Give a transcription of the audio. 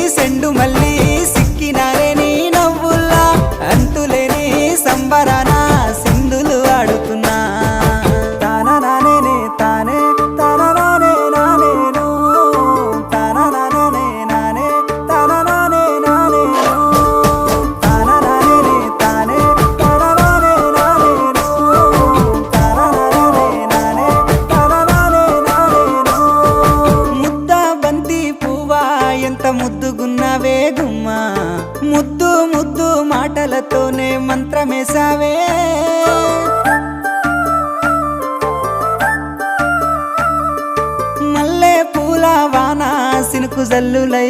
సెండు మళ్ళీ సిక్కినారే నీ నవ్వుల్లా అంతులేని సంబరాన సింధులు ఆడుతున్నా తానా నానే తానే తానా నానే నానేను తానా నానే నానే తానా నానే నానేను తానా నానే తానే తానా నానే నానేను తానా నానే నానే తానా నానే నానేను ముద్ద బంతి పువ్వా ఎంత ముద్దుగున్నావే గుమ్మా ముద్దు ముద్దు మాటలతోనే మంత్రమేసావే మల్లె పూల వాన సినుకు జల్లులై